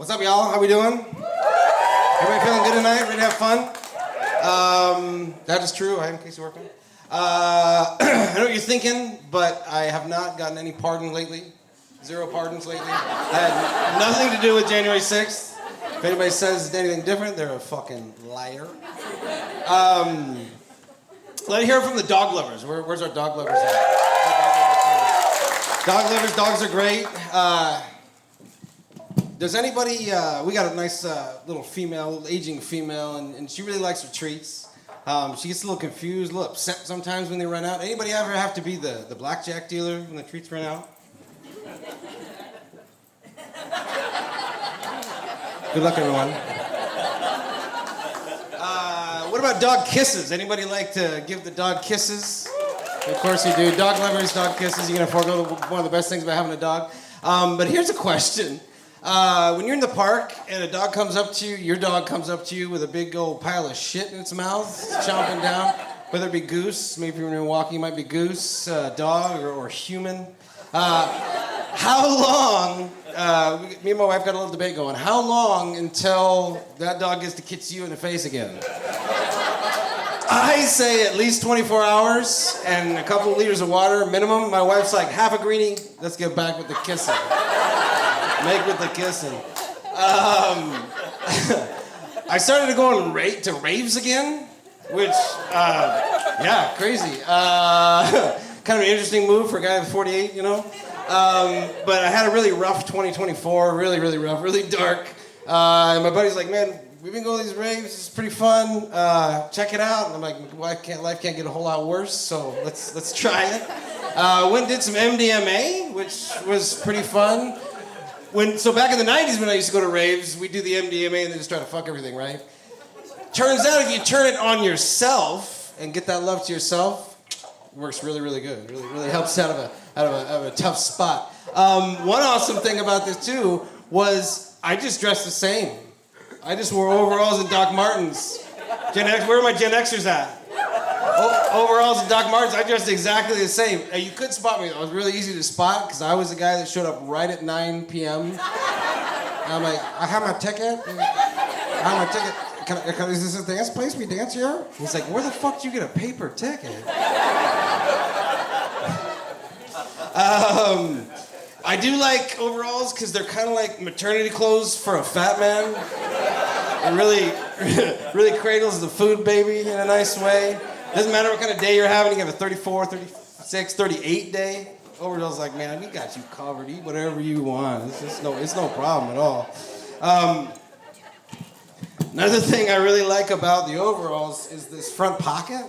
What's up, y'all? How we doing? Everybody feeling good tonight? Ready to have fun? That is true. I am Casey Workman. I know what you're thinking, but I have not gotten any pardon lately. 0 pardons lately. That had nothing to do with January 6th. If anybody says anything different, they're a fucking liar. Let me hear from the dog lovers. Where's our dog lovers at? Dog lovers, dogs are great. Does anybody, we got a nice little female, aging female, and she really likes her treats. She gets a little confused, a little upset sometimes when they run out. Anybody ever have to be the blackjack dealer when the treats run out? Good luck, everyone. What about dog kisses? Anybody like to give the dog kisses? Of course you do. Dog lovers, dog kisses. You're going to forego one of the best things about having a dog. But here's a question. When you're in the park and a dog comes up to you, your dog comes up to you with a big old pile of shit in its mouth, chomping down, whether it be goose, maybe when you're walking, it might be goose, dog, or human. How long, me and my wife got a little debate going, how long until that dog gets to kiss you in the face again? I say at least 24 hours and a couple of liters of water minimum. My wife's like, half a greenie, let's get back with the kissing. Make with the kissing. I started to go on to raves again, which, yeah, crazy. Kind of an interesting move for a guy with 48, you know? But I had a really rough 2024, really rough, really dark. And my buddy's like, man, we've been going to these raves, it's pretty fun. Check it out. And I'm like, life can't get a whole lot worse, so let's try it. Went and did some MDMA, which was pretty fun. So back in the 90s when I used to go to raves, we'd do the MDMA and then just try to fuck everything, right? Turns out if you turn it on yourself and get that love to yourself, it works really good. Really helps out of a tough spot. One awesome thing about this too was I just dressed the same. I just wore overalls and Doc Martens. Where are my Gen Xers at? Overalls and Doc Martens, I dressed exactly the same. You couldn't spot me. It was really easy to spot because I was the guy that showed up right at 9 p.m. And I'm like, I have my ticket. Is this a dance place? We dance here? He's like, where the fuck do you get a paper ticket? I do like overalls because they're kind of like maternity clothes for a fat man. It really cradles the food baby in a nice way. Doesn't matter what kind of day you're having. You can have a 34, 36, 38 day. Overall's like, man, we got you covered. Eat whatever you want. It's no problem at all. Another thing I really like about the overalls is this front pocket.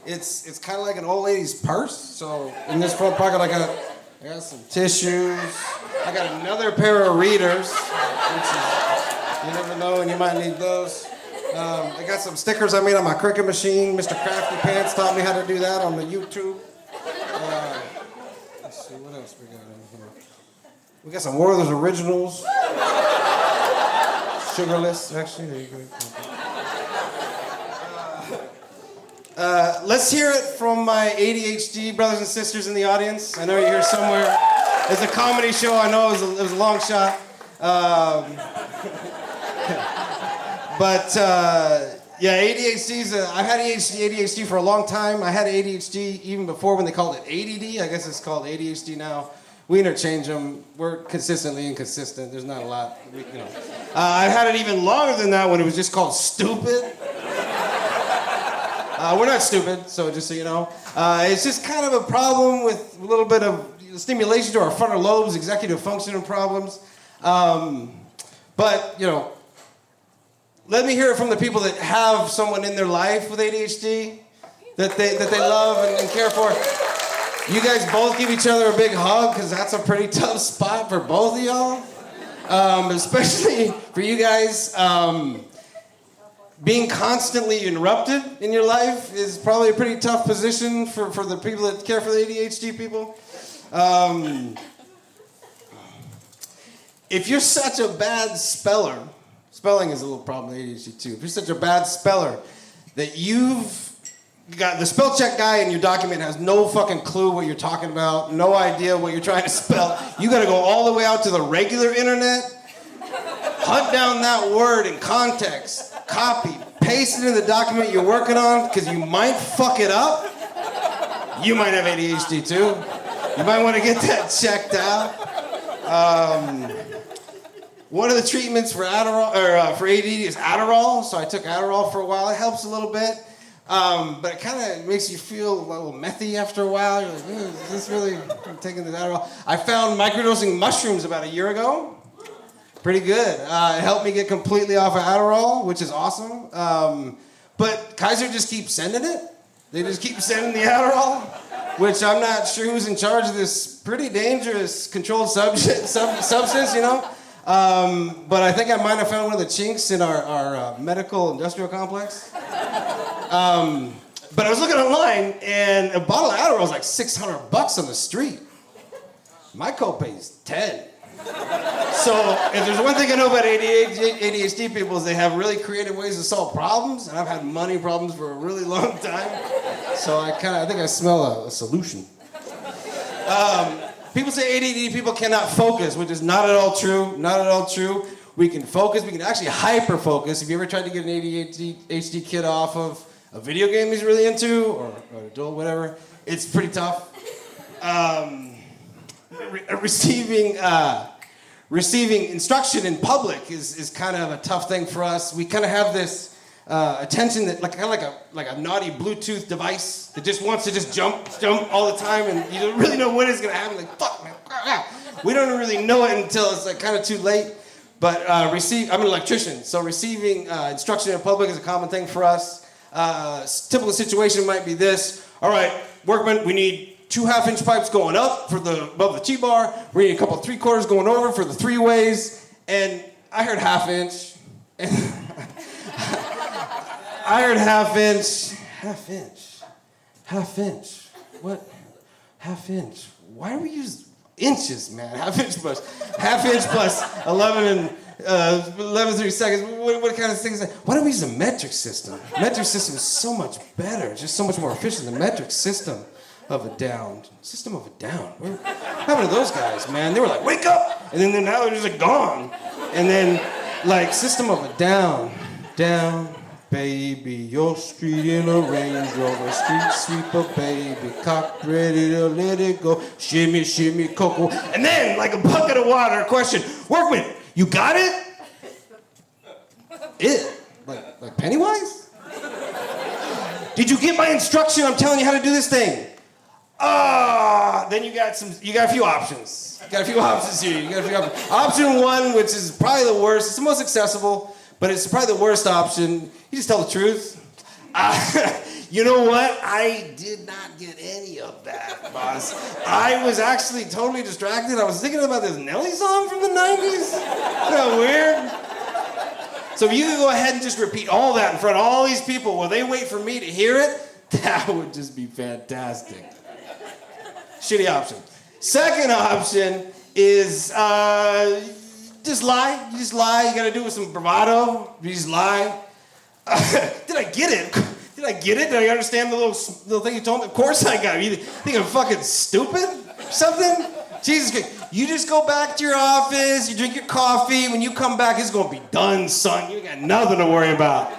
It's kind of like an old lady's purse. So in this front pocket, I got some tissues. I got another pair of readers, which is, you never know, and you might need those. I got some stickers I made on my Cricut machine. Mr. Crafty Pants taught me how to do that on the YouTube. Let's see, what else we got in here? We got some Werther's Originals. Sugarless, actually. There you go. Let's hear it from my ADHD brothers and sisters in the audience. I know you're here somewhere. It's a comedy show. I know it was a long shot. But yeah, ADHD's. I've had ADHD for a long time. I had ADHD even before when they called it ADD. I guess it's called ADHD now. We interchange them. We're consistently inconsistent. There's not a lot. I've had it even longer than that when it was just called stupid. We're not stupid, so just so you know. It's just kind of a problem with a little bit of stimulation to our frontal lobes, executive functioning problems. But, you know, let me hear it from the people that have someone in their life with ADHD that they love and care for. You guys both give each other a big hug because that's a pretty tough spot for both of y'all. Especially for you guys. Being constantly interrupted in your life is probably a pretty tough position for the people that care for the ADHD people. If you're such a bad speller, spelling is a little problem with ADHD too. If you're such a bad speller that you've got the spell check guy in your document has no fucking clue what you're talking about, no idea what you're trying to spell, you gotta go all the way out to the regular internet, hunt down that word in context, copy, paste it in the document you're working on, because you might fuck it up. You might have ADHD too. You might want to get that checked out. One of the treatments for Adderall or for ADD is Adderall. So I took Adderall for a while. It helps a little bit, but it kind of makes you feel a little methy after a while. You're like, is this really? I'm taking this Adderall. I found microdosing mushrooms about a year ago. Pretty good. It helped me get completely off of Adderall, which is awesome. But Kaiser just keeps sending it. They just keep sending the Adderall, which I'm not sure who's in charge of this pretty dangerous controlled substance, you know? But I think I might have found one of the chinks in our medical industrial complex. But I was looking online, and a bottle of Adderall is like $600 on the street. My copay is 10. So if there's one thing I know about ADHD people is they have really creative ways to solve problems, and I've had money problems for a really long time. So I think I smell a solution. People say ADD people cannot focus, which is not at all true. Not at all true. We can focus. We can actually hyper-focus. Have you ever tried to get an ADHD kid off of a video game he's really into, or an adult, whatever? It's pretty tough. Receiving instruction in public is kind of a tough thing for us. We kind of have this attention that like a naughty Bluetooth device that just wants to just jump all the time, and you don't really know when it's gonna happen. Like fuck, man. We don't really know it until it's like kind of too late. But I'm an electrician, so receiving instruction in public is a common thing for us. Typical situation might be this. All right, Workman, we need 2 half-inch pipes going up above the T-bar. We need a couple 3/4 going over for the 3-ways. And I heard half-inch. And I heard half-inch. Half-inch. What? Half-inch. Why do we use inches, man? Half-inch plus 11 and 11 seconds. What kind of thing is that? Why don't we use a metric system? Metric system is so much better. It's just so much more efficient. The metric system of a down. System of a down. What happened to those guys, man? They were like, wake up! And then now they're just like gone. And then, like, system of a down. Down, baby, your street in a Range Rover. Street sweeper, baby, cock ready to let it go. Shimmy, shimmy, cocoa. And then, like a bucket of water, question, Workman, you got it? Like Pennywise? Did you get my instruction? I'm telling you how to do this thing. Then you got a few options. You got a few options here. Option 1, which is probably the worst. It's the most accessible, but it's probably the worst option. You just tell the truth. You know what? I did not get any of that, boss. I was actually totally distracted. I was thinking about this Nelly song from the 90s. Isn't that weird? So if you could go ahead and just repeat all that in front of all these people while they wait for me to hear it, that would just be fantastic. Shitty option. Second option is just lie. You just lie. You gotta do it with some bravado. You just lie. Did I get it? Did I get it? Did I understand the little thing you told me? Of course I got it. You think I'm fucking stupid or something? Jesus Christ. You just go back to your office, you drink your coffee. When you come back, it's gonna be done, son. You got nothing to worry about.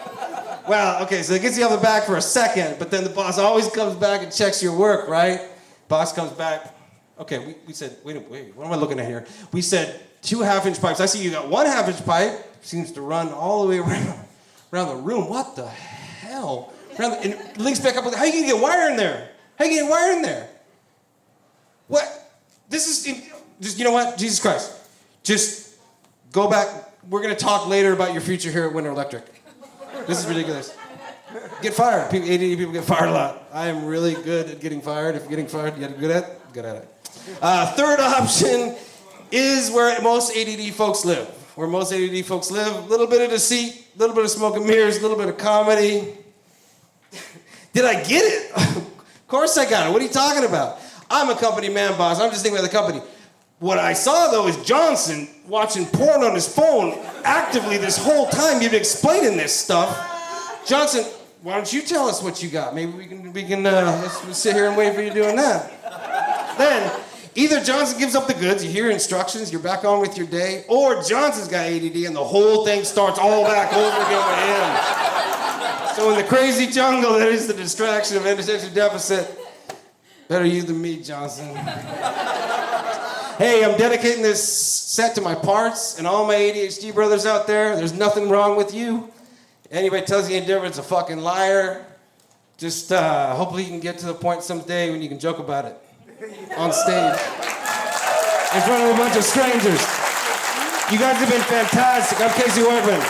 Well, okay, so it gets you off the back for a second, but then the boss always comes back and checks your work, right? Boss comes back. Okay, we said, wait, what am I looking at here? We said 2 half-inch pipes. I see you got 1 half-inch pipe. Seems to run all the way around the room. What the hell? And it links back up with, how you gonna get wire in there? How you getting wire in there? What? This is, just, you know what? Jesus Christ. Just go back. We're gonna talk later about your future here at Winter Electric. This is ridiculous. Get fired. ADD people get fired a lot. I am really good at getting fired. If you're getting fired, you get good at it? Good at it. Third option is where most ADD folks live. Where most ADD folks live. A little bit of deceit, a little bit of smoke and mirrors, a little bit of comedy. Did I get it? Of course I got it. What are you talking about? I'm a company man, boss. I'm just thinking about the company. What I saw, though, is Johnson watching porn on his phone actively this whole time. You've been explaining this stuff. Johnson, why don't you tell us what you got? Maybe we can let's sit here and wait for you doing that. Then, Either Johnson gives up the goods, you hear instructions, you're back on with your day, or Johnson's got ADD and the whole thing starts all back over again with him. So in the crazy jungle that is the distraction of attention deficit, better you than me, Johnson. Hey, I'm dedicating this set to my parts and all my ADHD brothers out there. There's nothing wrong with you. Anybody tells you any different is a fucking liar. Just hopefully you can get to the point someday when you can joke about it on stage in front of a bunch of strangers. You guys have been fantastic. I'm Casey Workman.